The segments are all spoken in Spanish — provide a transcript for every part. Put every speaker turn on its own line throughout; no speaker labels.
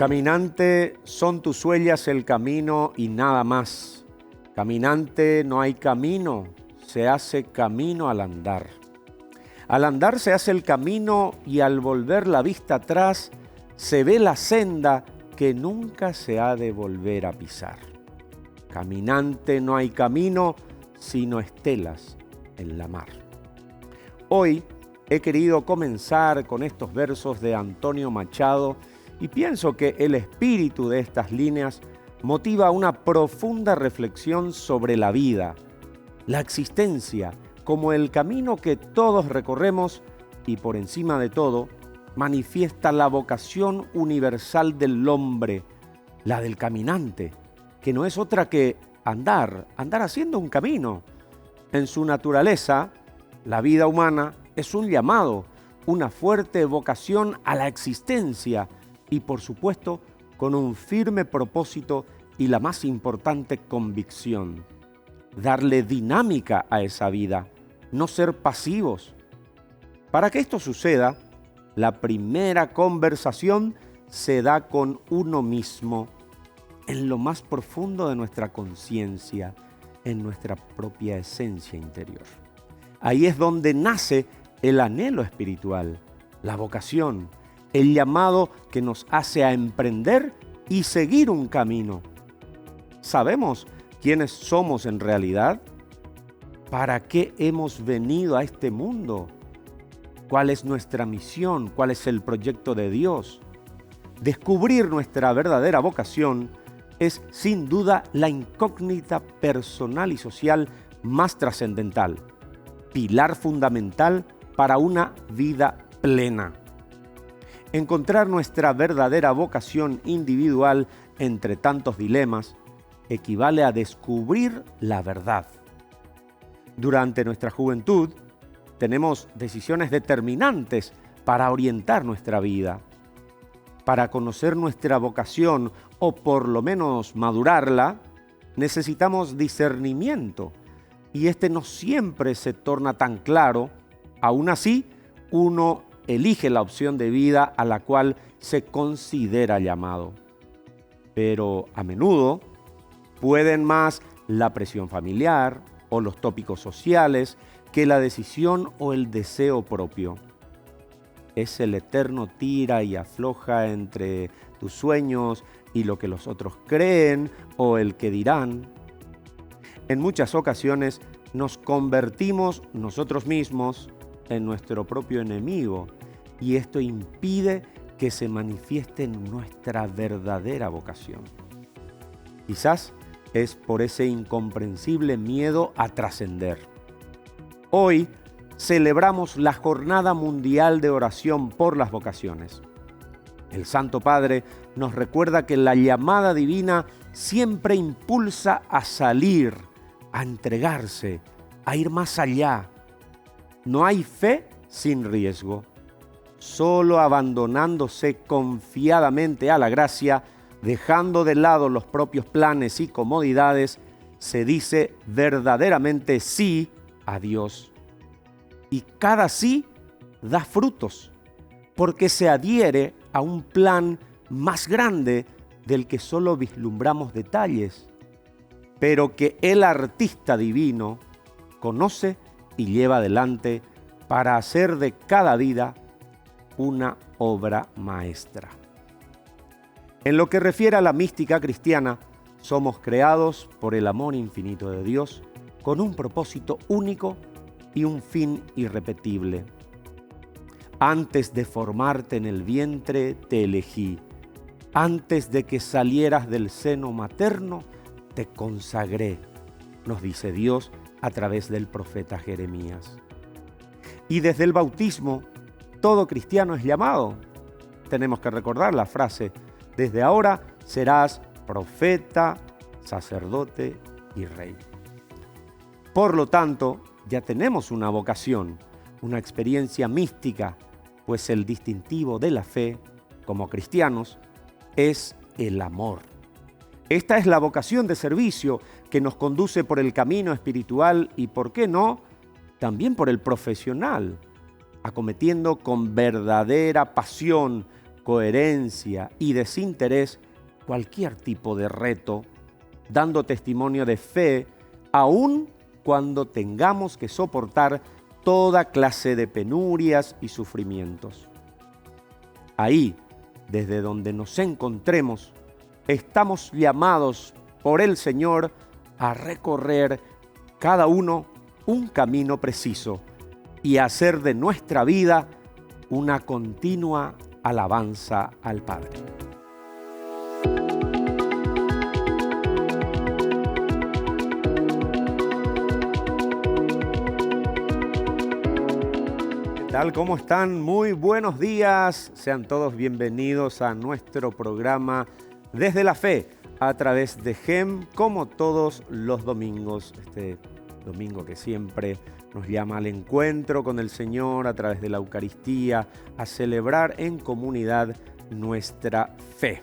Caminante, son tus huellas el camino y nada más. Caminante, no hay camino, se hace camino al andar. Al andar se hace el camino y al volver la vista atrás se ve la senda que nunca se ha de volver a pisar. Caminante, no hay camino, sino estelas en la mar. Hoy he querido comenzar con estos versos de Antonio Machado y pienso que el espíritu de estas líneas motiva una profunda reflexión sobre la vida, la existencia, como el camino que todos recorremos y por encima de todo manifiesta la vocación universal del hombre, la del caminante, que no es otra que andar haciendo un camino. En su naturaleza, la vida humana es un llamado, una fuerte vocación a la existencia y, por supuesto, con un firme propósito y la más importante convicción: darle dinámica a esa vida, no ser pasivos. Para que esto suceda, la primera conversación se da con uno mismo, en lo más profundo de nuestra conciencia, en nuestra propia esencia interior. Ahí es donde nace el anhelo espiritual, la vocación, el llamado que nos hace a emprender y seguir un camino. ¿Sabemos quiénes somos en realidad? ¿Para qué hemos venido a este mundo? ¿Cuál es nuestra misión? ¿Cuál es el proyecto de Dios? Descubrir nuestra verdadera vocación es sin duda la incógnita personal y social más trascendental, pilar fundamental para una vida plena. Encontrar nuestra verdadera vocación individual entre tantos dilemas equivale a descubrir la verdad. Durante nuestra juventud tenemos decisiones determinantes para orientar nuestra vida. Para conocer nuestra vocación o por lo menos madurarla, necesitamos discernimiento y este no siempre se torna tan claro. Aún así, uno elige la opción de vida a la cual se considera llamado. Pero a menudo pueden más la presión familiar o los tópicos sociales que la decisión o el deseo propio. Es el eterno tira y afloja entre tus sueños y lo que los otros creen o el que dirán. En muchas ocasiones nos convertimos nosotros mismos en nuestro propio enemigo y esto impide que se manifieste nuestra verdadera vocación. Quizás es por ese incomprensible miedo a trascender. Hoy celebramos la Jornada Mundial de Oración por las Vocaciones. El Santo Padre nos recuerda que la llamada divina siempre impulsa a salir, a entregarse, a ir más allá. No hay fe sin riesgo. Solo abandonándose confiadamente a la gracia, dejando de lado los propios planes y comodidades, se dice verdaderamente sí a Dios. Y cada sí da frutos, porque se adhiere a un plan más grande del que solo vislumbramos detalles, pero que el artista divino conoce y lleva adelante para hacer de cada vida una obra maestra. En lo que refiere a la mística cristiana, somos creados por el amor infinito de Dios con un propósito único y un fin irrepetible. Antes de formarte en el vientre te elegí. Antes de que salieras del seno materno te consagré, nos dice Dios a través del profeta Jeremías. Y desde el bautismo, todo cristiano es llamado. Tenemos que recordar la frase: desde ahora serás profeta, sacerdote y rey. Por lo tanto, ya tenemos una vocación, una experiencia mística, pues el distintivo de la fe, como cristianos, es el amor. Esta es la vocación de servicio que nos conduce por el camino espiritual y, ¿por qué no?, también por el profesional, acometiendo con verdadera pasión, coherencia y desinterés cualquier tipo de reto, dando testimonio de fe, aun cuando tengamos que soportar toda clase de penurias y sufrimientos. Ahí, desde donde nos encontremos, estamos llamados por el Señor a recorrer cada uno un camino preciso y hacer de nuestra vida una continua alabanza al Padre. ¿Qué tal? ¿Cómo están? Muy buenos días. Sean todos bienvenidos a nuestro programa Desde la Fe a través de GEM, como todos los domingos. Este domingo que siempre nos llama al encuentro con el Señor a través de la Eucaristía, a celebrar en comunidad nuestra fe.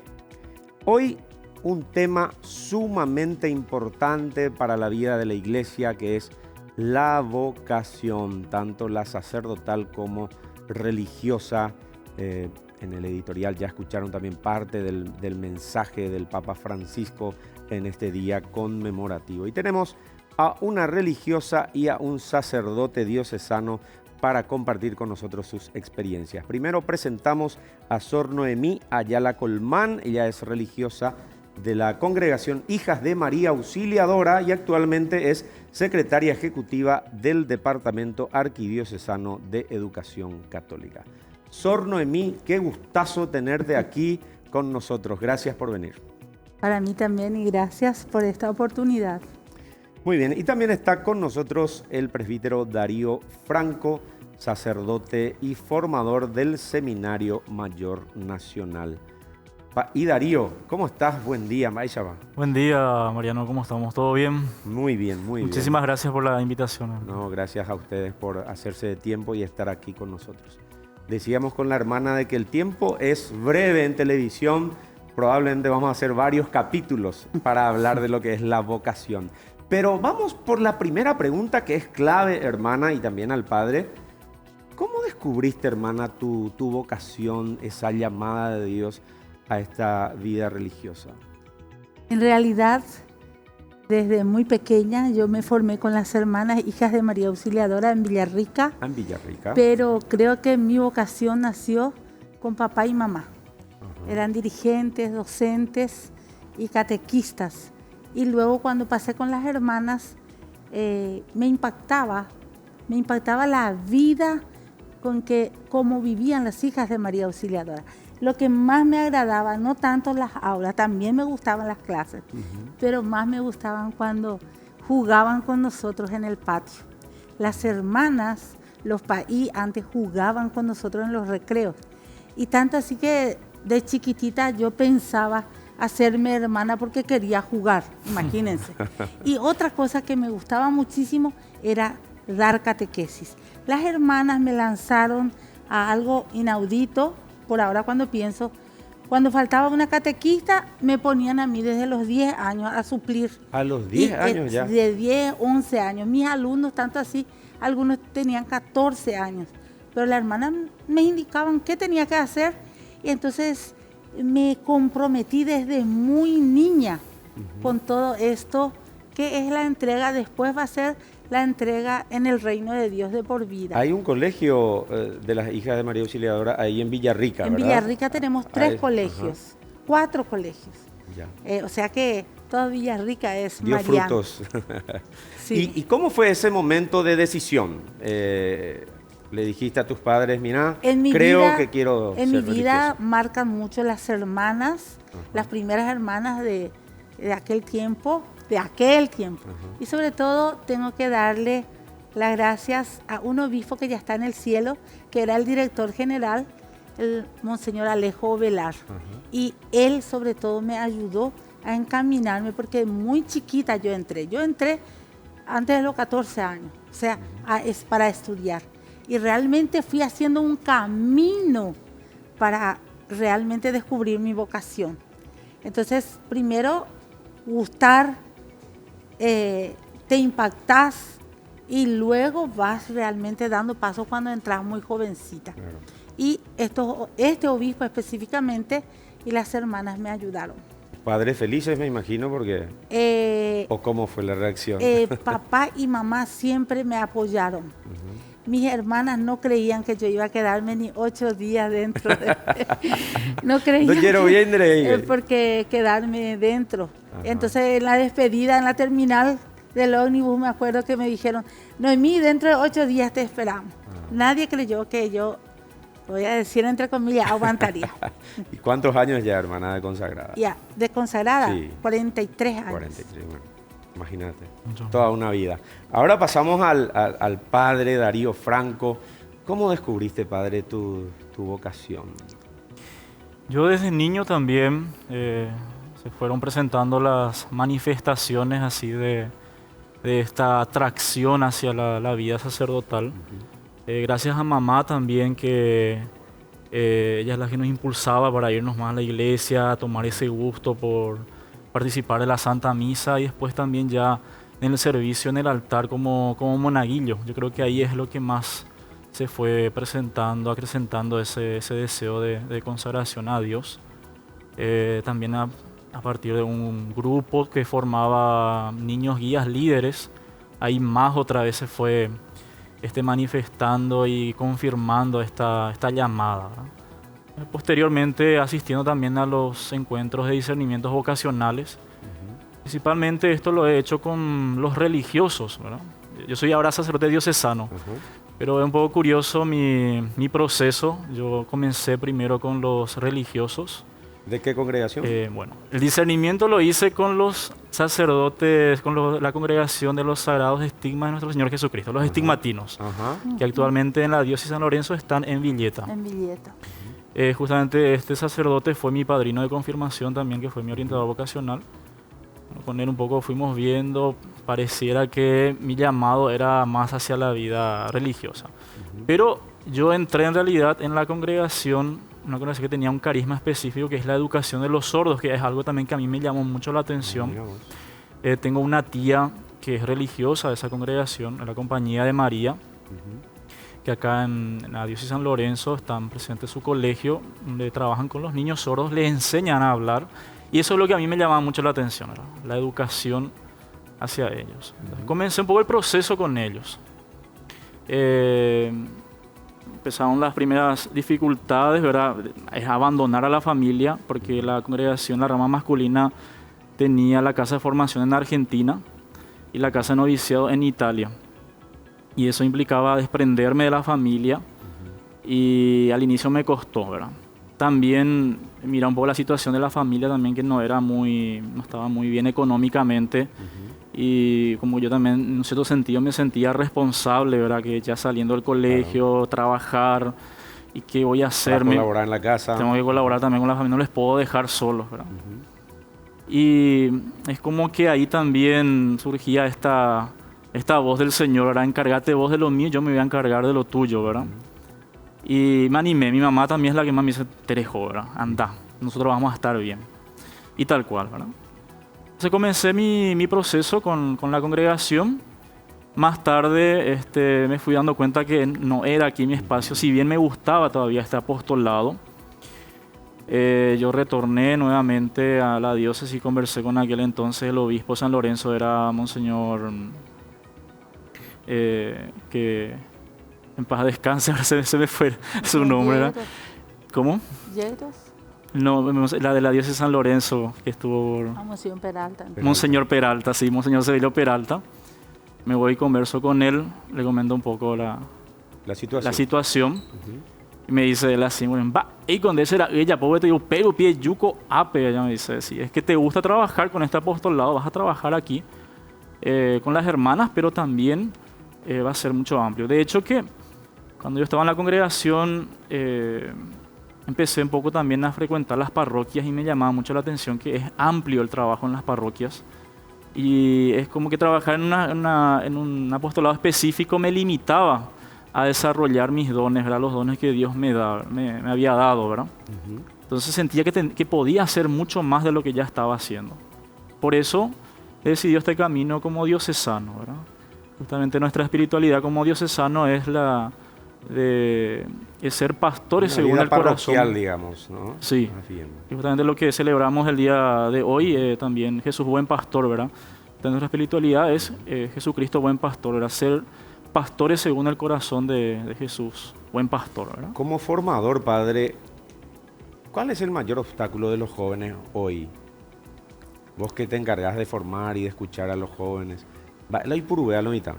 Hoy un tema sumamente importante para la vida de la Iglesia, que es la vocación, tanto la sacerdotal como religiosa. En el editorial ya escucharon también parte del mensaje del Papa Francisco en este día conmemorativo. Y tenemos a una religiosa y a un sacerdote diocesano para compartir con nosotros sus experiencias. Primero presentamos a Sor Noemí Ayala Colmán. Ella es religiosa de la Congregación Hijas de María Auxiliadora y actualmente es secretaria ejecutiva del Departamento Arquidiocesano de Educación Católica. Sor Noemí, qué gustazo tenerte aquí con nosotros. Gracias por venir.
Para mí también, y gracias por esta oportunidad.
Muy bien, y también está con nosotros el presbítero Darío Franco, sacerdote y formador del Seminario Mayor Nacional. Y Darío, ¿cómo estás? Buen día, Maishaba.
Buen día, Mariano, ¿cómo estamos? ¿Todo bien?
Muy bien, muy bien.
Muchísimas gracias por la invitación.
No, gracias a ustedes por hacerse de tiempo y estar aquí con nosotros. Decíamos con la hermana de que el tiempo es breve en televisión. Probablemente vamos a hacer varios capítulos para hablar de lo que es la vocación. Pero vamos por la primera pregunta, que es clave, hermana, y también al padre. ¿Cómo descubriste, hermana, tu vocación, esa llamada de Dios a esta vida religiosa?
En realidad, desde muy pequeña yo me formé con las hermanas Hijas de María Auxiliadora en Villarrica.
En Villarrica.
Pero creo que mi vocación nació con papá y mamá.
Ajá.
Eran dirigentes, docentes y catequistas. Y luego cuando pasé con las hermanas, me impactaba la vida con que cómo vivían las Hijas de María Auxiliadora. Lo que más me agradaba, no tanto las aulas, también me gustaban las clases, pero más me gustaban cuando jugaban con nosotros en el patio. Las hermanas, los paí antes jugaban con nosotros en los recreos. Y tanto así que de chiquitita yo pensaba hacerme hermana porque quería jugar, imagínense. Y otra cosa que me gustaba muchísimo era dar catequesis. Las hermanas me lanzaron a algo inaudito. Por ahora cuando pienso, cuando faltaba una catequista, me ponían a mí desde los 10 años a suplir.
¿A los 10 años ya?
De 10, 11 años. Mis alumnos, tanto así, algunos tenían 14 años. Pero las hermanas me indicaban qué tenía que hacer y entonces me comprometí desde muy niña con todo esto, que es la entrega, después va a ser la entrega en el reino de Dios de por vida.
Hay un colegio de las Hijas de María Auxiliadora ahí en Villarrica, ¿verdad?
En Villarrica tenemos 3 colegios, 4 colegios.
Ya.
O sea que toda Villarrica es
dio
mariana.
Frutos.
Sí.
¿Y cómo fue ese momento de decisión? ¿Le dijiste a tus padres, mira, creo que quiero ser
En mi vida
religiosa?
marcan mucho las hermanas, las primeras hermanas de aquel tiempo. Y sobre todo tengo que darle las gracias a un obispo que ya está en el cielo, que era el director general, el Monseñor Alejo Velar. Y él sobre todo me ayudó a encaminarme porque muy chiquita yo entré antes de los 14 años, o sea, es para estudiar. Y realmente fui haciendo un camino para realmente descubrir mi vocación. Entonces, primero, gustar, te impactas y luego vas realmente dando pasos cuando entras muy jovencita.
Claro.
Y este obispo específicamente y las hermanas me ayudaron.
Padres felices, me imagino, porque... ¿O cómo fue la reacción?
Papá y mamá siempre me apoyaron. Mis hermanas no creían que yo iba a quedarme ni 8 días dentro. No creían.
No quiero bien,
porque quedarme dentro. Ajá. Entonces, en la despedida, en la terminal del ómnibus, me acuerdo que me dijeron, Noemí, dentro de 8 días te esperamos. Nadie creyó que yo, voy a decir entre comillas, aguantaría.
¿Y cuántos años ya, hermana, de consagrada?
Ya, de consagrada,
sí.
43 años.
43, bueno, imagínate, toda una vida. Ahora pasamos al padre Darío Franco. ¿Cómo descubriste, padre, tu vocación?
Yo desde niño también se fueron presentando las manifestaciones así de esta atracción hacia la vida sacerdotal. Gracias a mamá también, que ella es la que nos impulsaba para irnos más a la iglesia, a tomar ese gusto por participar de la Santa Misa y después también ya en el servicio en el altar como monaguillo. Yo creo que ahí es lo que más se fue presentando, acrecentando ese deseo de consagración a Dios. También a partir de un grupo que formaba niños guías líderes, ahí más otra vez se fue manifestando y confirmando esta llamada, ¿verdad? Posteriormente asistiendo también a los encuentros de discernimientos vocacionales. Principalmente esto lo he hecho con los religiosos, ¿verdad? Yo soy ahora sacerdote diocesano, pero es un poco curioso mi proceso. Yo comencé primero con los religiosos.
¿De qué congregación?
Bueno, el discernimiento lo hice con los sacerdotes, con la congregación de los sagrados estigmas de nuestro Señor Jesucristo, los estigmatinos, que actualmente en la diócesis de San Lorenzo están en Villeta.
En Villeta.
Justamente este sacerdote fue mi padrino de confirmación también, que fue mi orientador vocacional. Con él un poco fuimos viendo, pareciera que mi llamado era más hacia la vida religiosa. Pero yo entré en realidad en la congregación, una congregación que tenía un carisma específico, que es la educación de los sordos, que es algo también que a mí me llamó mucho la atención. Tengo una tía que es religiosa de esa congregación, en la Compañía de María, que acá en la diócesis de San Lorenzo están presentes su colegio, donde trabajan con los niños sordos, les enseñan a hablar, y eso es lo que a mí me llamaba mucho la atención, ¿verdad? La educación hacia ellos. Entonces, comencé un poco el proceso con ellos. Empezaron las primeras dificultades, ¿verdad? Es abandonar a la familia, porque la congregación, la rama masculina, tenía la casa de formación en Argentina y la casa de noviciado en Italia. Y eso implicaba desprenderme de la familia, y al inicio me costó, ¿verdad? También mira un poco la situación de la familia también, que no estaba muy bien económicamente. Y como yo también en un cierto sentido me sentía responsable, ¿verdad? Que ya saliendo del colegio, trabajar, y qué voy a hacer.
Para colaborar en la casa.
Tengo que colaborar también con la familia, no les puedo dejar solos, ¿verdad? Y es como que ahí también surgía esta voz del Señor, ¿verdad? Encárgate vos de lo mío, yo me voy a encargar de lo tuyo, ¿verdad? Y me animé. Mi mamá también es la que más me dice, Terejo, ¿verdad? Anda, nosotros vamos a estar bien. Y tal cual, ¿verdad? Entonces comencé mi proceso con la congregación. Más tarde me fui dando cuenta que no era aquí mi espacio, si bien me gustaba todavía este apostolado. Yo retorné nuevamente a la diócesis y conversé con aquel entonces el obispo de San Lorenzo, era Monseñor, que en paz descanse, ahora se me fue su nombre, ¿verdad? ¿Cómo?
¿Yeros?
No, la de la diócesis de San Lorenzo, que estuvo...
Monseñor Peralta.
Monseñor Peralta, sí, Monseñor Severino Peralta. Me voy y converso con él, le comento un poco la situación. Y me dice él así, bueno, va, y con ese era ella, pobre te digo, pero pie yuco ape, ella me dice, sí, es que te gusta trabajar con este apostolado, vas a trabajar aquí con las hermanas, pero también va a ser mucho amplio. De hecho que cuando yo estaba en la congregación, empecé un poco también a frecuentar las parroquias y me llamaba mucho la atención que es amplio el trabajo en las parroquias. Y es como que trabajar en un apostolado específico me limitaba a desarrollar mis dones, ¿verdad? Los dones que Dios me había dado, ¿verdad? Entonces sentía que podía hacer mucho más de lo que ya estaba haciendo. Por eso he decidido este camino como diocesano, ¿verdad? Justamente nuestra espiritualidad como diocesano es la de ser pastores
Una
según
vida
el corazón.
parroquial, digamos, ¿no?
Sí,
Más bien.
y justamente lo que celebramos el día de hoy, también Jesús buen pastor, ¿verdad? Entonces, nuestra espiritualidad es Jesucristo buen pastor, ¿verdad? Ser pastores según el corazón de Jesús, buen pastor, ¿verdad?
Como formador, padre, ¿cuál es el mayor obstáculo de los jóvenes hoy? Vos que te encargás de formar y de escuchar a los jóvenes. La Ipurúa, lo mitad.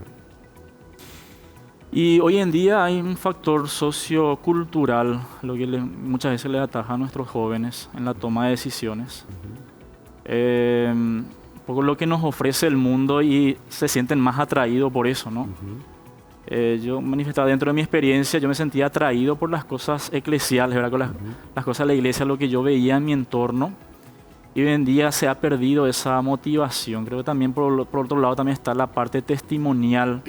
Y hoy en día hay un factor sociocultural, lo que muchas veces le ataja a nuestros jóvenes en la toma de decisiones. Un poco lo que nos ofrece el mundo y se sienten más atraídos por eso, ¿no? Yo manifestaba dentro de mi experiencia, yo me sentía atraído por las cosas eclesiales, ¿verdad? Con las cosas de la iglesia, lo que yo veía en mi entorno. Y hoy en día se ha perdido esa motivación. Creo que también por otro lado también está la parte testimonial,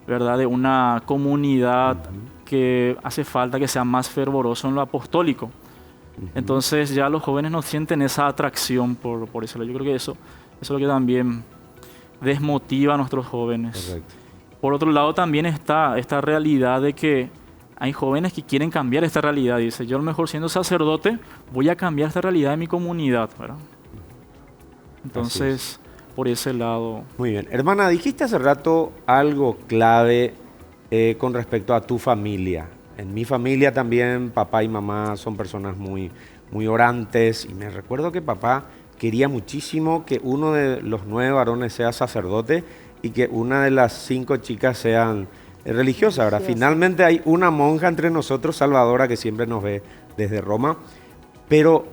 ¿verdad? De una comunidad que hace falta que sea más fervoroso en lo apostólico. Entonces ya los jóvenes no sienten esa atracción por eso. Yo creo que eso es lo que también desmotiva a nuestros jóvenes.
Correcto.
Por otro lado también está esta realidad de que hay jóvenes que quieren cambiar esta realidad. Dice, yo a lo mejor siendo sacerdote voy a cambiar esta realidad de mi comunidad, ¿verdad? Entonces, por ese lado.
Muy bien. Hermana, dijiste hace rato algo clave con respecto a tu familia. En mi familia también papá y mamá son personas muy, muy orantes y me recuerdo que papá quería muchísimo que uno de los 9 varones sea sacerdote y que una de las 5 chicas sean religiosas, ¿verdad? Finalmente hay una monja entre nosotros, Salvadora, que siempre nos ve desde Roma, pero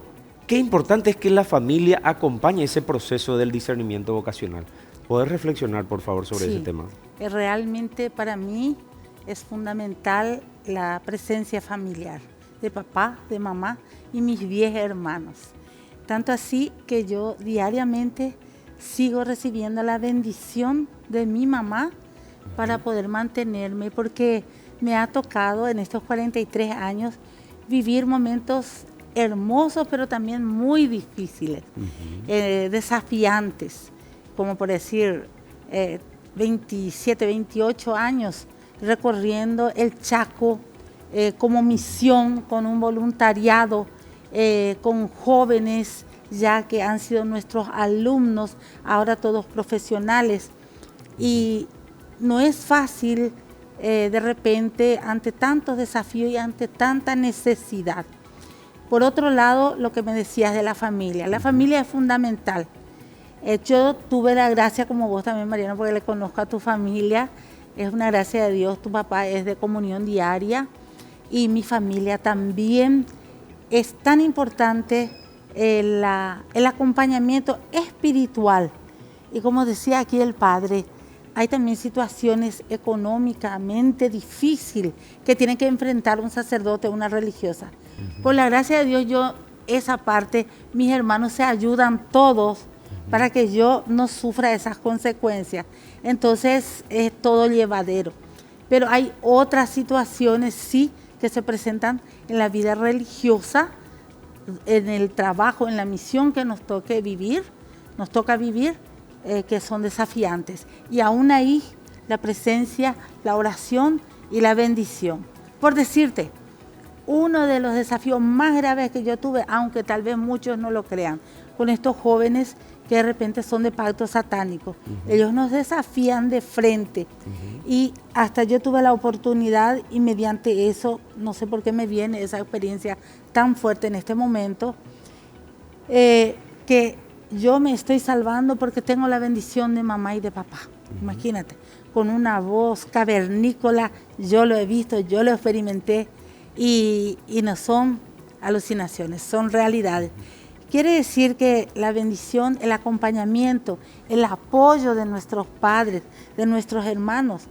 qué importante es que la familia acompañe ese proceso del discernimiento vocacional. ¿Podés reflexionar, por favor, sobre ese tema?
Realmente para mí es fundamental la presencia familiar de papá, de mamá y mis 10 hermanos. Tanto así que yo diariamente sigo recibiendo la bendición de mi mamá para poder mantenerme, porque me ha tocado en estos 43 años vivir momentos hermosos, pero también muy difíciles, desafiantes, como por decir 27, 28 años recorriendo el Chaco como misión, con un voluntariado, con jóvenes ya que han sido nuestros alumnos, ahora todos profesionales. Y no es fácil de repente ante tantos desafíos y ante tanta necesidad. Por otro lado, lo que me decías de la familia es fundamental. Yo tuve la gracia, como vos también, Mariano, porque le conozco a tu familia, es una gracia de Dios, tu papá es de comunión diaria y mi familia también. Es tan importante el acompañamiento espiritual. Y como decía aquí el padre, hay también situaciones económicamente difíciles que tiene que enfrentar un sacerdote o una religiosa. Por la gracia de Dios, yo esa parte, mis hermanos se ayudan todos para que yo no sufra esas consecuencias. Entonces es todo llevadero. Pero hay otras situaciones, sí, que se presentan en la vida religiosa, en el trabajo, en la misión que nos toca vivir, que son desafiantes. Y aún ahí la presencia, la oración y la bendición. Por decirte, uno de los desafíos más graves que yo tuve, aunque tal vez muchos no lo crean, con estos jóvenes que de repente son de pacto satánico. Ellos nos desafían de frente. Y hasta yo tuve la oportunidad y mediante eso, no sé por qué me viene esa experiencia tan fuerte en este momento, que yo me estoy salvando porque tengo la bendición de mamá y de papá. Imagínate, con una voz cavernícola, yo lo he visto, yo lo experimenté y no son alucinaciones, son realidades. Quiere decir que la bendición, el acompañamiento, el apoyo de nuestros padres, de nuestros hermanos,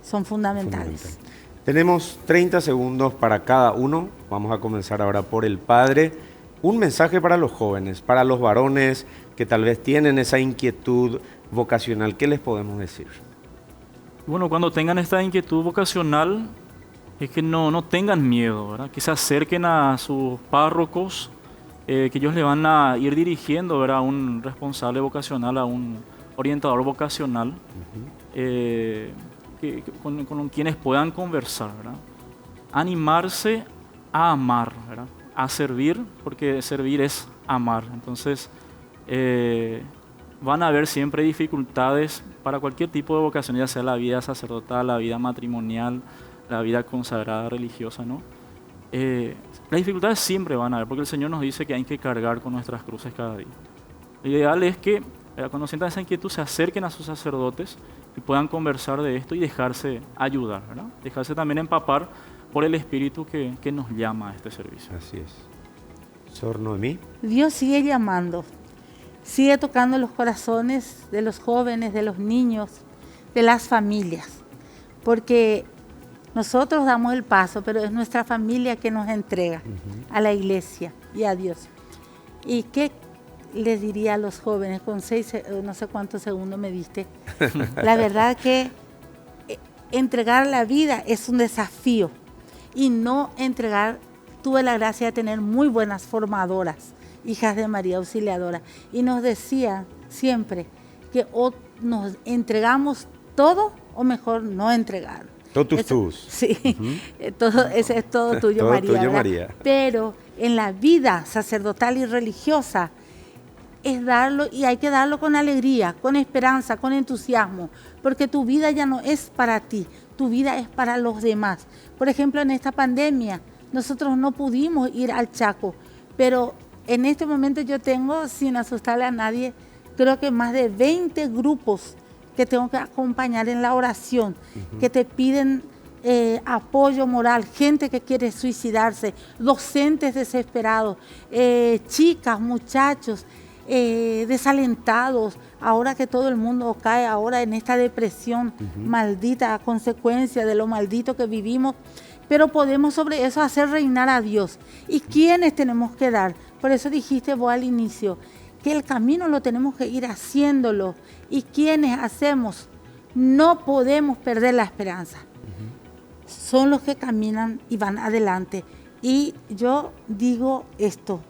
son fundamentales.
Tenemos 30 segundos para cada uno. Vamos a comenzar ahora por el padre. Un mensaje para los jóvenes, para los varones que tal vez tienen esa inquietud vocacional. ¿Qué les podemos decir?
Bueno, cuando tengan esta inquietud vocacional, es que no tengan miedo, ¿verdad? Que se acerquen a sus párrocos, que ellos le van a ir dirigiendo, ¿verdad? A un responsable vocacional, a un orientador vocacional, con quienes puedan conversar, ¿verdad? animarse a amar, ¿verdad? A servir, porque servir es amar. Entonces, van a haber siempre dificultades para cualquier tipo de vocación, ya sea la vida sacerdotal, la vida matrimonial, la vida consagrada religiosa, ¿no? Las dificultades siempre van a haber, porque el Señor nos dice que hay que cargar con nuestras cruces cada día. Lo ideal es que cuando sientan esa inquietud se acerquen a sus sacerdotes y puedan conversar de esto y dejarse ayudar, ¿verdad? Dejarse también empapar por el Espíritu que nos llama a este servicio.
Así es. Sor Noemí.
Dios sigue llamando, sigue tocando los corazones de los jóvenes, de los niños, de las familias, porque nosotros damos el paso, pero es nuestra familia que nos entrega a la iglesia y a Dios. ¿Y qué les diría a los jóvenes con 6, no sé cuántos segundos me diste? La verdad que entregar la vida es un desafío y no entregar. Tuve la gracia de tener muy buenas formadoras, hijas de María Auxiliadora, y nos decía siempre que o nos entregamos todo o mejor no entregar.
Totus tus.
Sí, ese es todo tuyo,
todo
María.
Tuyo, María.
Pero en la vida sacerdotal y religiosa es darlo, y hay que darlo con alegría, con esperanza, con entusiasmo, porque tu vida ya no es para ti, tu vida es para los demás. Por ejemplo, en esta pandemia, nosotros no pudimos ir al Chaco, pero en este momento yo tengo, sin asustarle a nadie, creo que más de 20 grupos que tengo que acompañar en la oración, que te piden apoyo moral, gente que quiere suicidarse, docentes desesperados, chicas, muchachos, desalentados, ahora que todo el mundo cae ahora en esta depresión maldita a consecuencia de lo maldito que vivimos, pero podemos sobre eso hacer reinar a Dios. ¿Y quiénes tenemos que dar? Por eso dijiste vos al inicio, que el camino lo tenemos que ir haciéndolo, y quienes hacemos, no podemos perder la esperanza. Son los que caminan y van adelante. Y yo digo esto,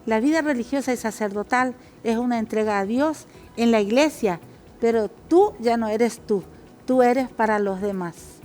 la vida religiosa y sacerdotal es una entrega a Dios en la iglesia, pero tú ya no eres tú eres para los demás.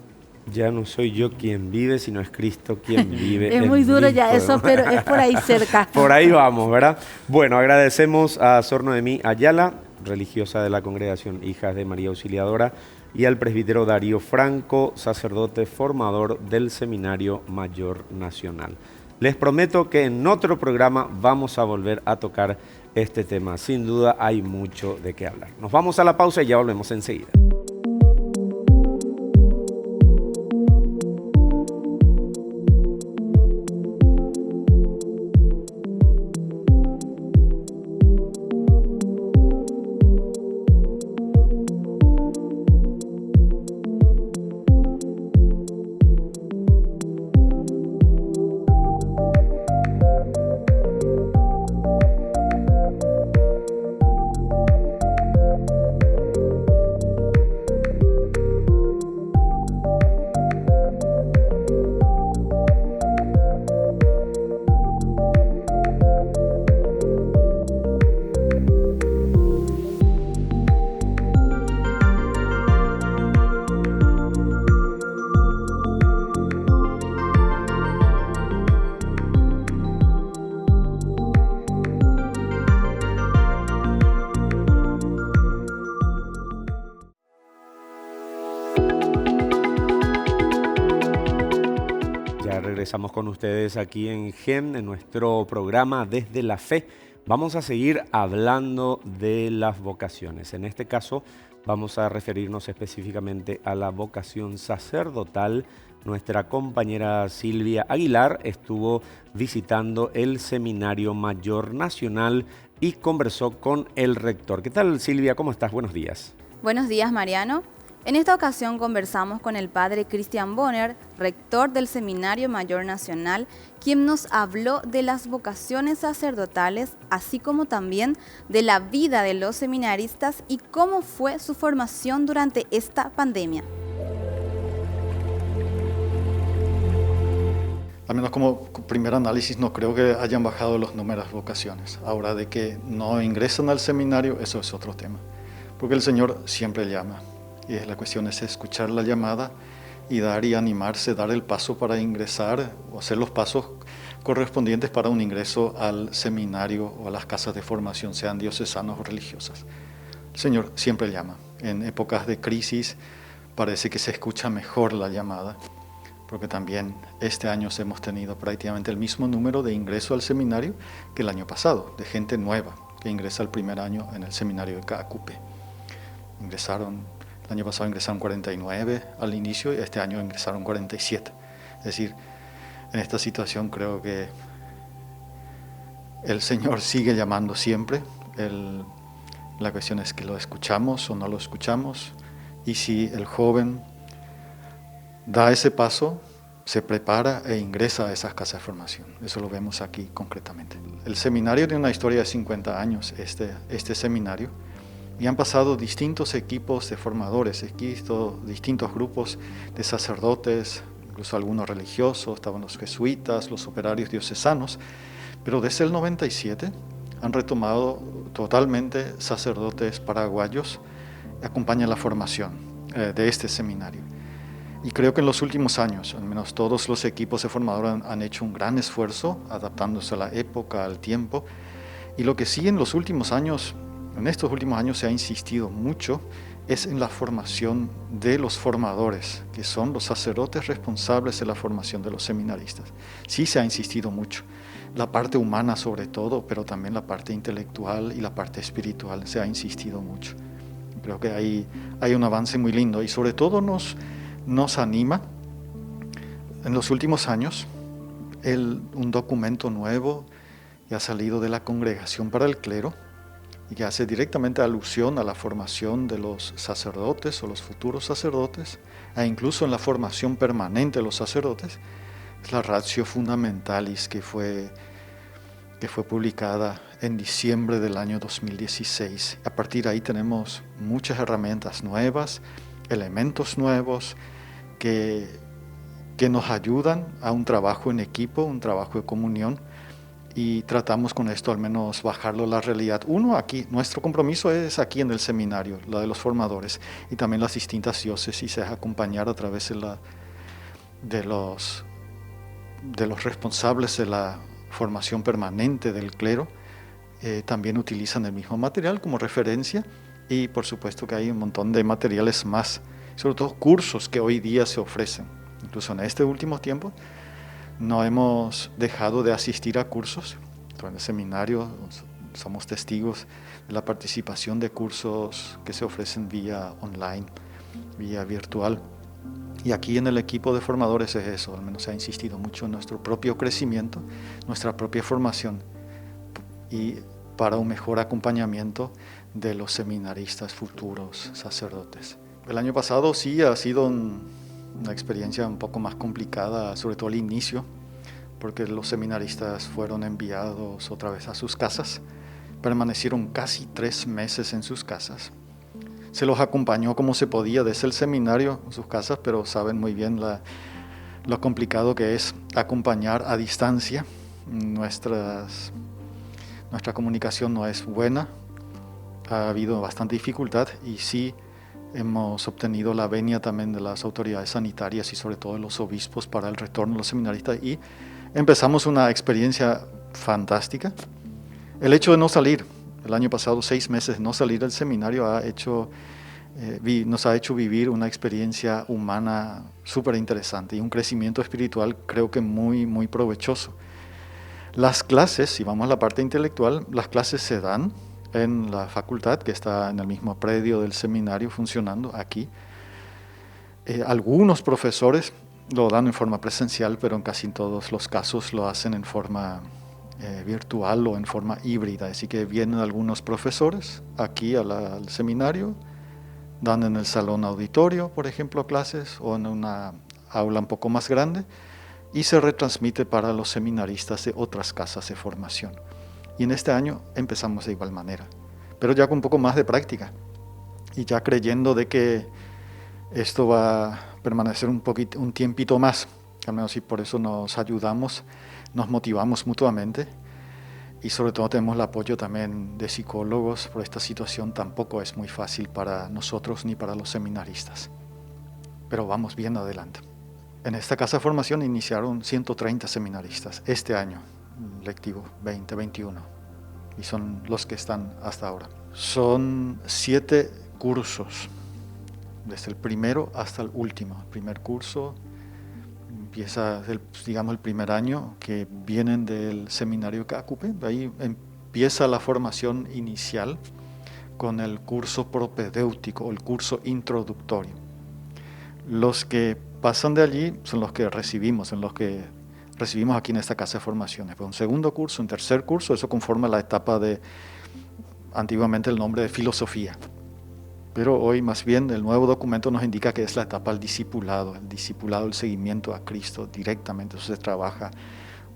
Ya no soy yo quien vive, sino es Cristo quien vive.
Es muy duro ya eso, pero es por ahí cerca.
Por ahí vamos, ¿verdad? Bueno, agradecemos a Sor Noemí Ayala, religiosa de la Congregación Hijas de María Auxiliadora, y al presbítero Darío Franco, sacerdote formador del Seminario Mayor Nacional. Les prometo que en otro programa vamos a volver a tocar este tema. Sin duda hay mucho de qué hablar. Nos vamos a la pausa y ya volvemos enseguida. Regresamos con ustedes aquí en GEM, en nuestro programa Desde la Fe. Vamos a seguir hablando de las vocaciones. En este caso vamos a referirnos específicamente a la vocación sacerdotal. Nuestra compañera Silvia Aguilar estuvo visitando el Seminario Mayor Nacional y conversó con el rector. ¿Qué tal, Silvia? ¿Cómo estás? Buenos días.
Buenos días, Mariano. En esta ocasión conversamos con el padre Cristian Bonner, rector del Seminario Mayor Nacional, quien nos habló de las vocaciones sacerdotales, así como también de la vida de los seminaristas y cómo fue su formación durante esta pandemia.
Al menos como primer análisis, no creo que hayan bajado los números de vocaciones. Ahora, de que no ingresan al seminario, eso es otro tema, porque el Señor siempre llama. Y la cuestión es escuchar la llamada y dar y animarse, dar el paso para ingresar o hacer los pasos correspondientes para un ingreso al seminario o a las casas de formación, sean diocesanos o religiosas. El Señor siempre llama. En épocas de crisis parece que se escucha mejor la llamada, porque también este año hemos tenido prácticamente el mismo número de ingreso al seminario que el año pasado, de gente nueva que ingresa el primer año en el seminario de Caacupe. El año pasado ingresaron 49 al inicio y este año ingresaron 47. Es decir, en esta situación creo que el Señor sigue llamando siempre. La cuestión es que lo escuchamos o no lo escuchamos. Y si el joven da ese paso, se prepara e ingresa a esas casas de formación. Eso lo vemos aquí concretamente. El seminario tiene una historia de 50 años, este seminario, y han pasado distintos equipos de formadores, distintos grupos de sacerdotes, incluso algunos religiosos, estaban los jesuitas, los operarios diocesanos, pero desde el 97 han retomado totalmente sacerdotes paraguayos, acompañan la formación de este seminario. Y creo que en los últimos años, al menos todos los equipos de formadores han hecho un gran esfuerzo, adaptándose a la época, al tiempo. Y lo que sí en estos últimos años se ha insistido mucho, es en la formación de los formadores, que son los sacerdotes responsables de la formación de los seminaristas. Sí se ha insistido mucho. La parte humana sobre todo, pero también la parte intelectual y la parte espiritual se ha insistido mucho. Creo que hay un avance muy lindo y sobre todo nos anima en los últimos años un documento nuevo que ha salido de la Congregación para el Clero y que hace directamente alusión a la formación de los sacerdotes o los futuros sacerdotes e incluso en la formación permanente de los sacerdotes. Es la Ratio Fundamentalis que fue publicada en diciembre del año 2016. A partir de ahí tenemos muchas herramientas nuevas, elementos nuevos que nos ayudan a un trabajo en equipo, un trabajo de comunión, y tratamos con esto al menos bajarlo a la realidad. Aquí, nuestro compromiso es aquí en el seminario, la de los formadores, y también las distintas diócesis, es acompañar a través de los responsables de la formación permanente del clero. También utilizan el mismo material como referencia y por supuesto que hay un montón de materiales más, sobre todo cursos que hoy día se ofrecen. Incluso en este último tiempo no hemos dejado de asistir a cursos. En el seminario somos testigos de la participación de cursos que se ofrecen vía online, vía virtual. Y aquí en el equipo de formadores es eso, al menos se ha insistido mucho en nuestro propio crecimiento, nuestra propia formación y para un mejor acompañamiento de los seminaristas futuros sacerdotes. El año pasado sí ha sido una experiencia un poco más complicada, sobre todo al inicio, porque los seminaristas fueron enviados otra vez a sus casas, permanecieron casi 3 meses en sus casas. Se los acompañó como se podía desde el seminario en sus casas, pero saben muy bien lo complicado que es acompañar a distancia. Nuestra comunicación no es buena, ha habido bastante dificultad y sí hemos obtenido la venia también de las autoridades sanitarias y sobre todo de los obispos para el retorno de los seminaristas y empezamos una experiencia fantástica. El hecho de no salir, el año pasado 6 meses de no salir del seminario nos ha hecho vivir una experiencia humana súper interesante y un crecimiento espiritual creo que muy, muy provechoso. Las clases, si vamos a la parte intelectual, las clases se dan en la facultad que está en el mismo predio del seminario funcionando aquí. Algunos profesores lo dan en forma presencial, pero en casi todos los casos lo hacen en forma virtual o en forma híbrida. Así que vienen algunos profesores aquí al seminario, dan en el salón auditorio, por ejemplo, clases o en una aula un poco más grande y se retransmite para los seminaristas de otras casas de formación. Y en este año empezamos de igual manera, pero ya con un poco más de práctica y ya creyendo de que esto va a permanecer un tiempito más, al menos y por eso nos ayudamos, nos motivamos mutuamente y sobre todo tenemos el apoyo también de psicólogos, por esta situación tampoco es muy fácil para nosotros ni para los seminaristas. pero vamos bien adelante. En esta casa de formación iniciaron 130 seminaristas este año, lectivo 2021, y son los que están hasta ahora. Son 7 cursos, desde el primero hasta el último. El primer curso empieza, el primer año, que vienen del seminario Cacupe. Ahí empieza la formación inicial con el curso propedéutico o el curso introductorio. Los que pasan de allí son los que recibimos aquí en esta casa de formaciones. Un segundo curso, un tercer curso, eso conforma la etapa de, antiguamente el nombre de filosofía. Pero hoy más bien el nuevo documento nos indica que es la etapa del discipulado, el seguimiento a Cristo directamente. Eso se trabaja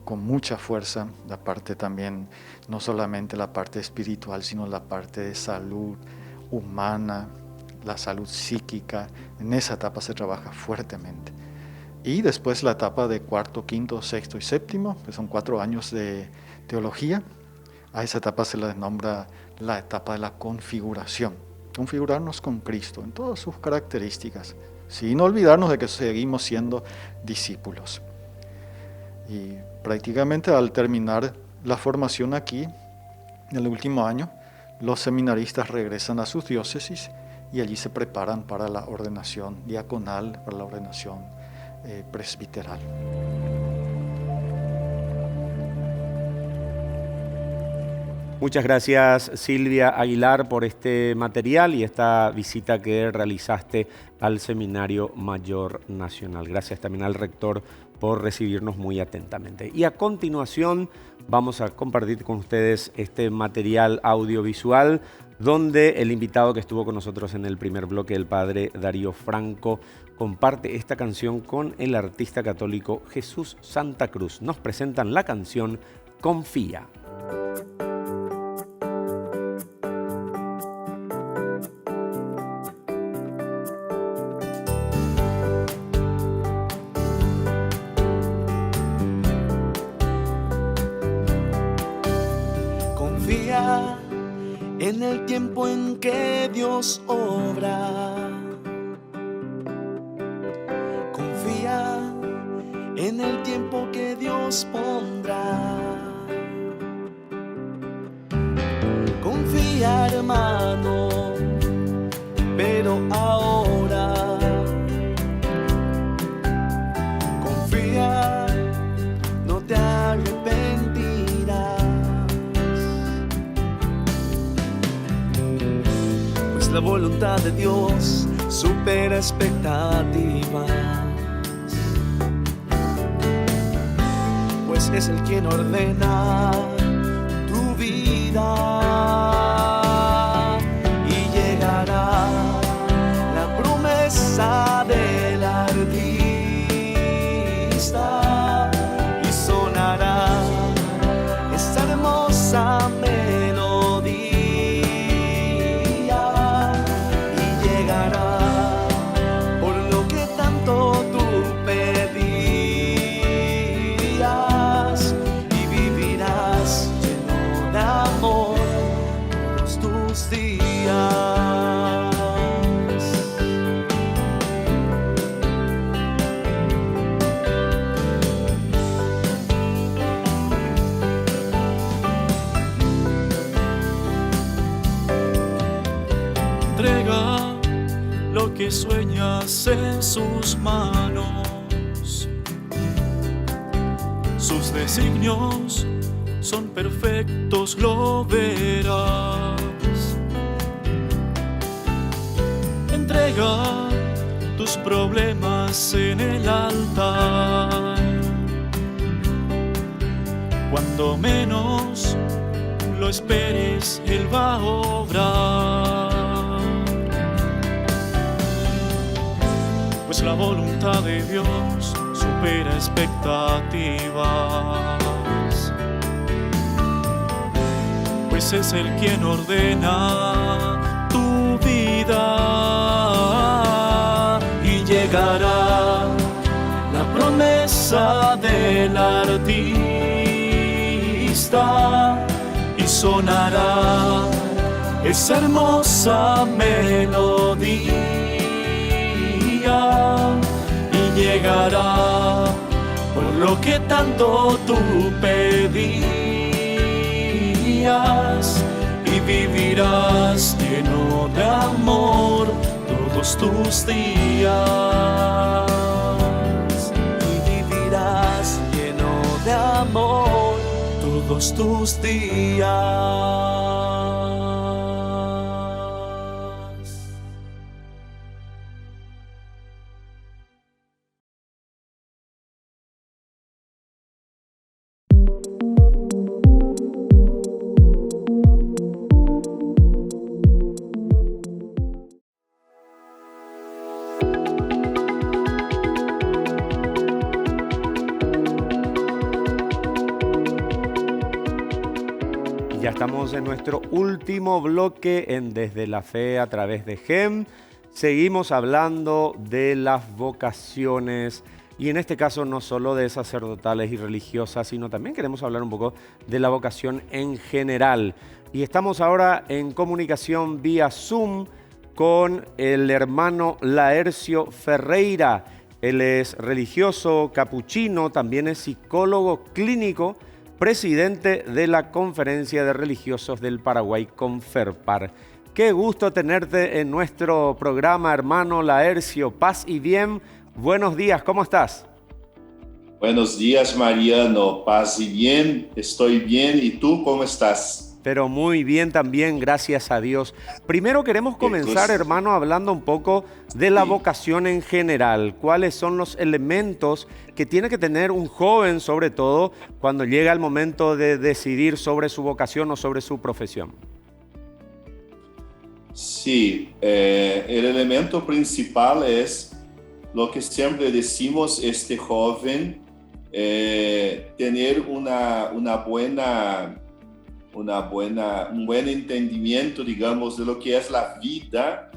con mucha fuerza, la parte también, no solamente la parte espiritual, sino la parte de salud humana, la salud psíquica. En esa etapa se trabaja fuertemente. Y después la etapa de cuarto, quinto, sexto y séptimo, que son 4 años de teología. A esa etapa se le nombra la etapa de la configuración. Configurarnos con Cristo en todas sus características, sin olvidarnos de que seguimos siendo discípulos. Y prácticamente al terminar la formación aquí, en el último año, los seminaristas regresan a sus diócesis y allí se preparan para la ordenación diaconal, para la ordenación presbiteral.
Muchas gracias, Silvia Aguilar, por este material y esta visita que realizaste al Seminario Mayor Nacional. Gracias también al rector por recibirnos muy atentamente. Y a continuación vamos a compartir con ustedes este material audiovisual donde el invitado que estuvo con nosotros en el primer bloque, el padre Darío Franco, comparte esta canción con el artista católico Jesús Santa Cruz. Nos presentan la canción Confía.
En el tiempo en que Dios obra, confía en el tiempo que Dios pondrá. Confía, hermano, pero ahora confía, no te arrepentirás. La voluntad de Dios supera expectativas, pues es el quien ordena tu vida y llegará la promesa del artista y sonará esa hermosa melodía. Que sueñas en sus manos, sus designios son perfectos, lo verás. Entrega tus problemas en el altar, cuando menos lo esperes, Él va a obrar. Pues la voluntad de Dios supera expectativas, pues es el quien ordena tu vida y llegará la promesa del artista y sonará esa hermosa melodía. llegará, por lo que tanto tú pedías, y vivirás lleno de amor todos tus días. Y vivirás lleno de amor todos tus días.
Ya estamos en nuestro último bloque en Desde la Fe a través de GEM. Seguimos hablando de las vocaciones y en este caso no solo de sacerdotales y religiosas, sino también queremos hablar un poco de la vocación en general. Y estamos ahora en comunicación vía Zoom con el hermano Laercio Ferreira. Él es religioso, capuchino, también es psicólogo clínico, presidente de la Conferencia de Religiosos del Paraguay, Conferpar. Qué gusto tenerte en nuestro programa, hermano Laercio. Paz y bien. Buenos días, ¿cómo estás?
Buenos días, Mariano. Paz y bien. Estoy bien. ¿Y tú cómo estás?
Pero muy bien también, gracias a Dios. Primero queremos comenzar, hermano, hablando un poco de la vocación en general. ¿Cuáles son los elementos que tiene que tener un joven, sobre todo, cuando llega el momento de decidir sobre su vocación o sobre su profesión?
Sí, el elemento principal es lo que siempre decimos, este joven, tener un buen entendimiento, digamos, de lo que es la vida,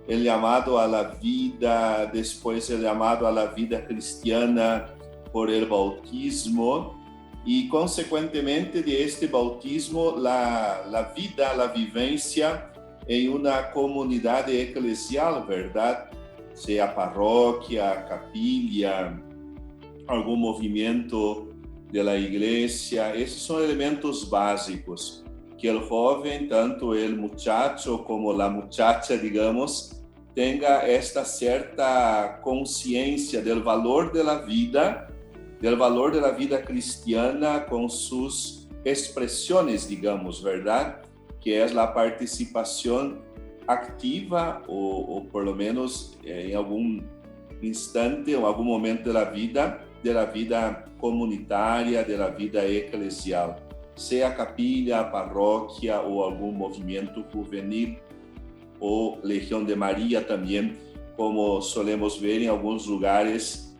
el llamado a la vida, después el llamado a la vida cristiana por el bautismo y consecuentemente de este bautismo la vida, la vivencia en una comunidad eclesial, ¿verdad? Sea parroquia, capilla, algún movimiento de la iglesia. Esos son elementos básicos que el joven, tanto el muchacho como la muchacha, digamos, tenga esta cierta conciencia del valor de la vida cristiana con sus expresiones, digamos, ¿verdad? Que es la participación activa o por lo menos en algún instante o algún momento de la vida comunitaria, de la vida eclesial, sea capilla, parroquia o algún movimiento juvenil o Legión de María también, como solemos ver en algunos lugares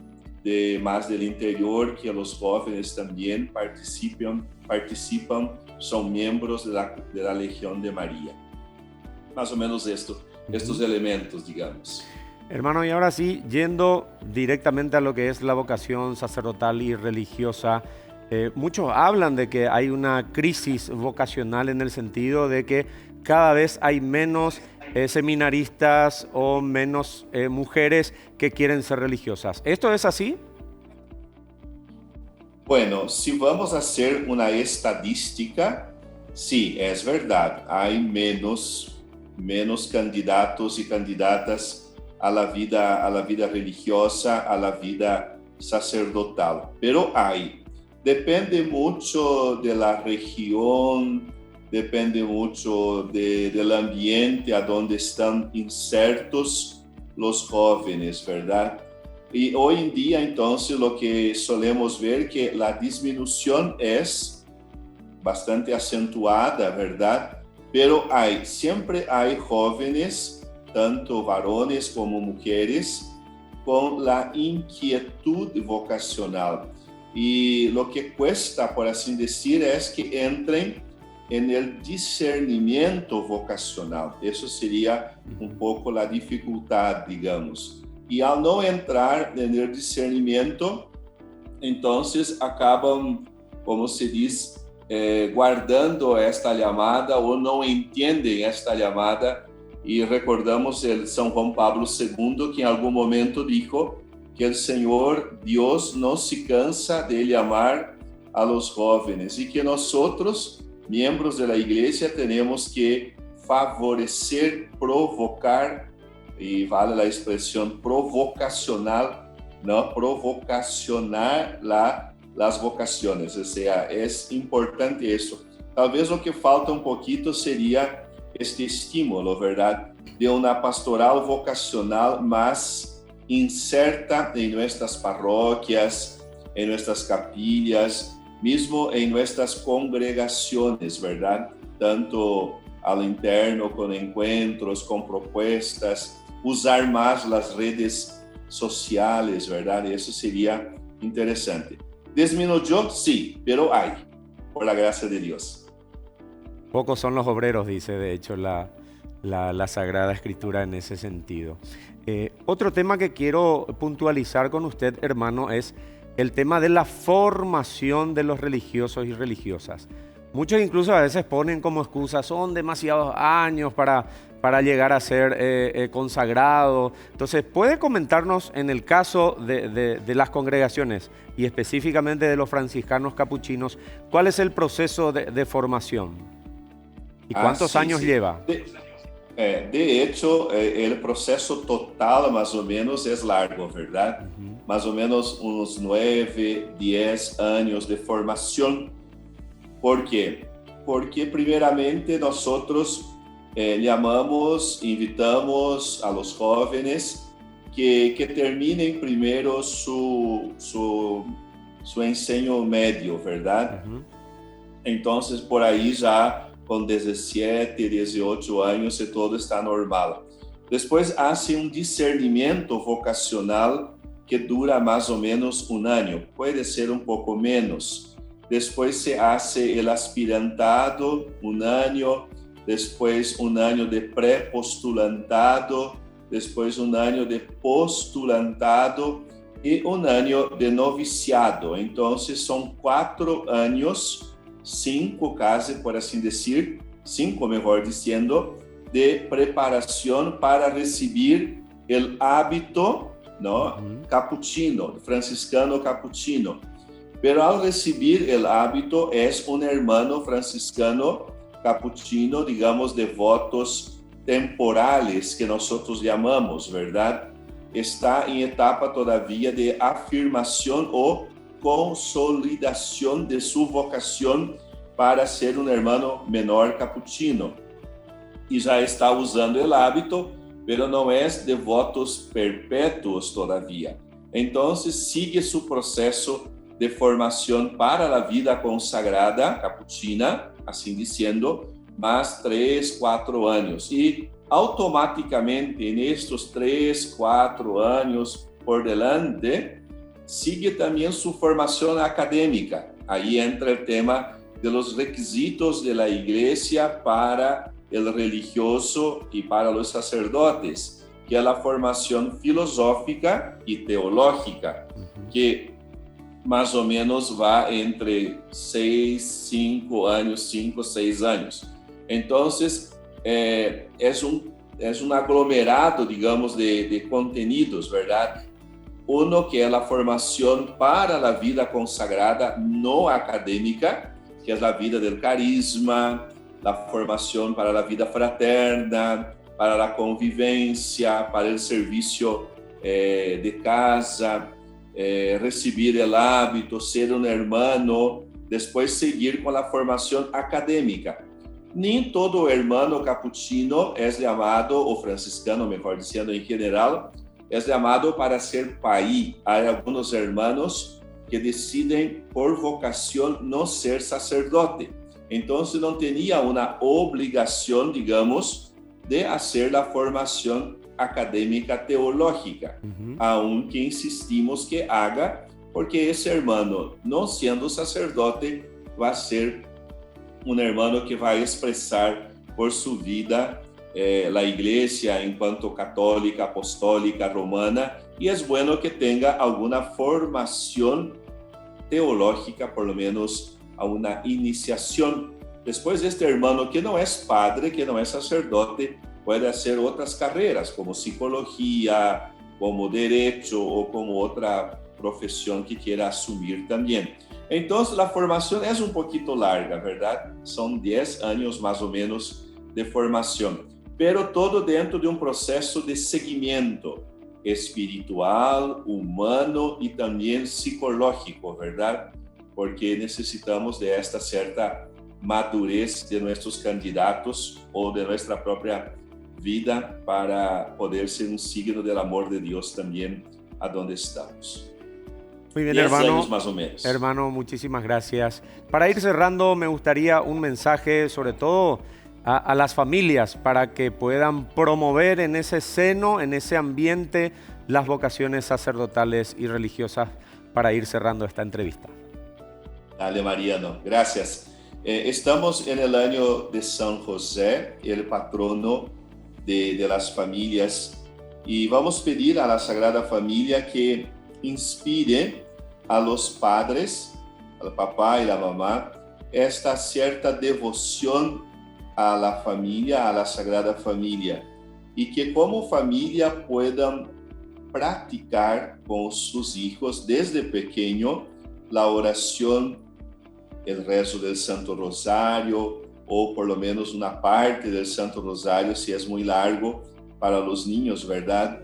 más del interior, que los jóvenes también participan, son miembros de la Legión de María. Más o menos estos elementos, digamos.
Hermano, y ahora sí, yendo directamente a lo que es la vocación sacerdotal y religiosa, muchos hablan de que hay una crisis vocacional en el sentido de que cada vez hay menos seminaristas o menos mujeres que quieren ser religiosas. ¿Esto es así?
Bueno, si vamos a hacer una estadística, sí, es verdad, hay menos candidatos y candidatas a la vida religiosa, a la vida sacerdotal. Pero depende mucho de la región, depende mucho del ambiente a donde están insertos los jóvenes, ¿verdad? Y hoy en día, entonces, lo que solemos ver que la disminución es bastante acentuada, ¿verdad? Pero siempre hay jóvenes, tanto varones como mujeres, con la inquietud vocacional. Y lo que cuesta, por así decir, es que entren en el discernimiento vocacional. Eso sería un poco la dificultad, digamos. Y al no entrar en el discernimiento, entonces acaban, como se dice, guardando esta llamada o no entienden esta llamada. Y recordamos el San Juan Pablo II, que en algún momento dijo que el Señor Dios no se cansa de llamar a los jóvenes y que nosotros, miembros de la iglesia, tenemos que favorecer, provocar, y vale la expresión provocacional, ¿no? Provocacionar las vocaciones, o sea, es importante eso. Tal vez lo que falta un poquito sería este estímulo, ¿verdad? De una pastoral vocacional más inserta en nuestras parroquias, en nuestras capillas, mismo en nuestras congregaciones, ¿verdad? Tanto al interno, con encuentros, con propuestas, usar más las redes sociales, ¿verdad? Eso sería interesante. ¿Disminuyó? Sí, pero hay, por la gracia de Dios.
Pocos son los obreros, dice de hecho la Sagrada Escritura en ese sentido. Otro tema que quiero puntualizar con usted, hermano, es el tema de la formación de los religiosos y religiosas. Muchos incluso a veces ponen como excusa, son demasiados años para llegar a ser consagrado. Entonces, ¿puede comentarnos en el caso de las congregaciones y específicamente de los franciscanos capuchinos, cuál es el proceso de formación? ¿Y cuántos años lleva?
De hecho, el proceso total más o menos es largo, ¿verdad? Más o menos unos 9, 10 años de formación. ¿Por qué? Porque primeramente nosotros llamamos, invitamos a los jóvenes que terminen primero su enseño medio, ¿verdad? Entonces, por ahí ya con 17, 18 años y todo está normal. Después hace un discernimiento vocacional que dura más o menos un año, puede ser un poco menos. Después se hace el aspirantado, un año, después un año de prepostulantado, después un año de postulantado y un año de noviciado. Entonces son 4 años, 5 casi, por así decir, 5 mejor diciendo, de preparación para recibir el hábito, ¿no? Capuchino, franciscano capuchino. Pero al recibir el hábito es un hermano franciscano capuchino, digamos, de votos temporales que nosotros llamamos, ¿verdad? Está en etapa todavía de afirmación o consolidación de su vocación para ser un hermano menor capuchino. Y ya está usando el hábito, pero no es de votos perpetuos todavía. Entonces sigue su proceso de formación para la vida consagrada capuchina, así diciendo, más 3, 4 años. Y automáticamente en estos 3, 4 años por delante, sigue también su formación académica. Ahí entra el tema de los requisitos de la iglesia para el religioso y para los sacerdotes, que es la formación filosófica y teológica, que más o menos va entre 5, 6 años. Entonces, es un aglomerado, digamos, de contenidos, ¿verdad? Uno que es la formación para la vida consagrada no académica, que es la vida del carisma, la formación para la vida fraterna, para la convivencia, para el servicio de casa, recibir el hábito, ser un hermano, después seguir con la formación académica. Ni todo hermano capuchino es llamado, o franciscano, mejor diciendo en general, es llamado para ser paí. Hay algunos hermanos que deciden por vocación no ser sacerdote. Entonces no tenía una obligación, digamos, de hacer la formación académica teológica, aunque insistimos que haga, porque ese hermano, no siendo sacerdote, va a ser un hermano que va a expresar por su vida la iglesia en cuanto católica, apostólica, romana, y es bueno que tenga alguna formación teológica, por lo menos a una iniciación. Después este hermano que no es padre, que no es sacerdote, puede hacer otras carreras como psicología, como derecho o como otra profesión que quiera asumir también. Entonces, la formación es un poquito larga, ¿verdad? Son 10 años más o menos de formación, pero todo dentro de un proceso de seguimiento espiritual, humano y también psicológico, ¿verdad? Porque necesitamos de esta cierta madurez de nuestros candidatos o de nuestra propia vida para poder ser un signo del amor de Dios también a donde estamos.
Muy bien,
10
hermano.
años más o menos.
Hermano, muchísimas gracias. Para ir cerrando, me gustaría un mensaje, sobre todo a las familias, para que puedan promover en ese seno, en ese ambiente, las vocaciones sacerdotales y religiosas, para ir cerrando esta entrevista.
Dale, Mariano. Gracias. Estamos en el año de San José, el patrono de las familias, y vamos a pedir a la Sagrada Familia que inspire a los padres, al papá y la mamá, esta cierta devoción a la familia, a la Sagrada Familia, y que como familia puedan practicar con sus hijos desde pequeño la oración, el rezo del Santo Rosario, o por lo menos una parte del Santo Rosario, si es muy largo para los niños, ¿verdad?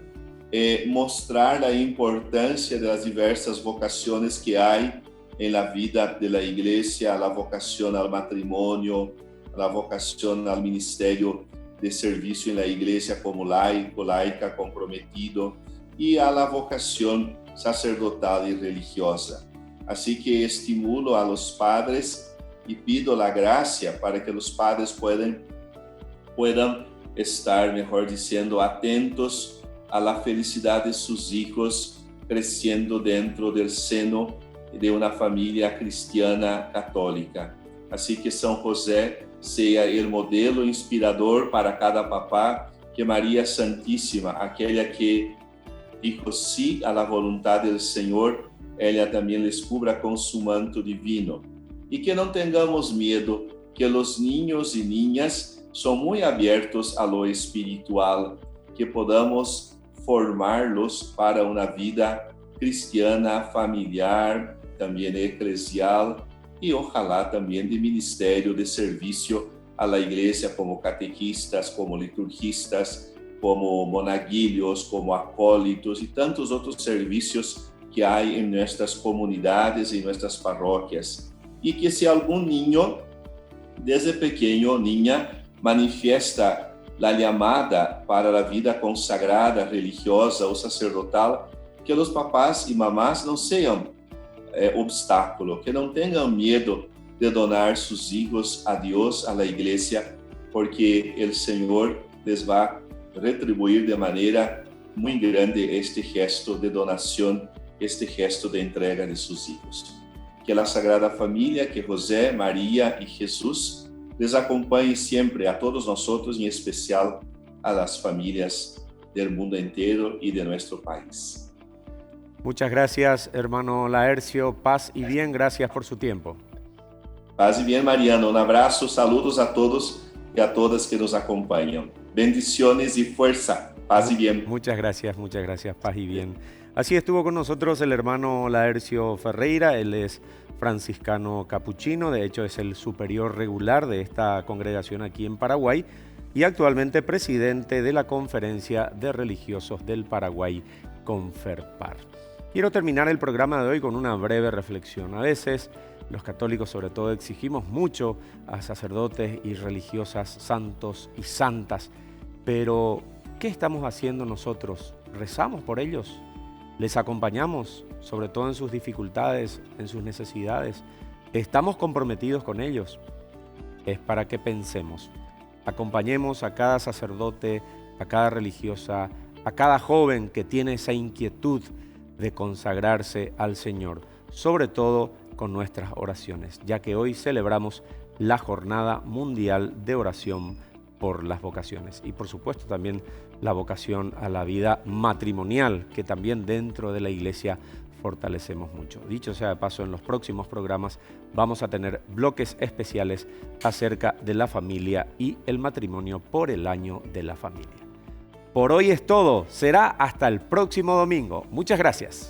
Mostrar la importancia de las diversas vocaciones que hay en la vida de la iglesia, la vocación al matrimonio, la vocación al ministerio de servicio en la iglesia como laico, laica, comprometido, y a la vocación sacerdotal y religiosa. Así que estimulo a los padres y pido la gracia para que los padres puedan estar, mejor diciendo, atentos a la felicidad de sus hijos creciendo dentro del seno de una familia cristiana católica. Así que San José sea el modelo inspirador para cada papá, que María Santísima, aquella que dijo sí a la voluntad del Señor, ella también les cubra con su manto divino. Y que no tengamos miedo, que los niños y niñas son muy abiertos a lo espiritual, que podamos formarlos para una vida cristiana, familiar, también eclesial, y ojalá también de ministerio, de servicio a la iglesia, como catequistas, como liturgistas, como monaguillos, como acólitos y tantos otros servicios que hay en nuestras comunidades y en nuestras parroquias. Y que si algún niño, desde pequeño, niña, manifiesta la llamada para la vida consagrada, religiosa o sacerdotal, que los papás y mamás no sean obstáculo, que no tengan miedo de donar sus hijos a Dios, a la iglesia, porque el Señor les va a retribuir de manera muy grande este gesto de donación, este gesto de entrega de sus hijos. Que la Sagrada Familia, que José, María y Jesús les acompañe siempre a todos nosotros, en especial a las familias del mundo entero y de nuestro país.
Muchas gracias, hermano Laercio. Paz y bien, gracias por su tiempo.
Paz y bien, Mariano. Un abrazo, saludos a todos y a todas que nos acompañan. Bendiciones y fuerza. Paz y bien.
Muchas gracias, paz y bien. Así estuvo con nosotros el hermano Laercio Ferreira. Él es franciscano capuchino, de hecho es el superior regular de esta congregación aquí en Paraguay y actualmente presidente de la Conferencia de Religiosos del Paraguay, Conferpar. Quiero terminar el programa de hoy con una breve reflexión. A veces los católicos sobre todo exigimos mucho a sacerdotes y religiosas, santos y santas, pero ¿qué estamos haciendo nosotros? ¿Rezamos por ellos? ¿Les acompañamos, sobre todo en sus dificultades, en sus necesidades? ¿Estamos comprometidos con ellos? Es para que pensemos. Acompañemos a cada sacerdote, a cada religiosa, a cada joven que tiene esa inquietud de consagrarse al Señor, sobre todo con nuestras oraciones, ya que hoy celebramos la Jornada Mundial de Oración por las vocaciones y por supuesto también la vocación a la vida matrimonial, que también dentro de la Iglesia fortalecemos mucho. Dicho sea de paso, en los próximos programas vamos a tener bloques especiales acerca de la familia y el matrimonio por el año de la familia. Por hoy es todo. Será hasta el próximo domingo. Muchas gracias.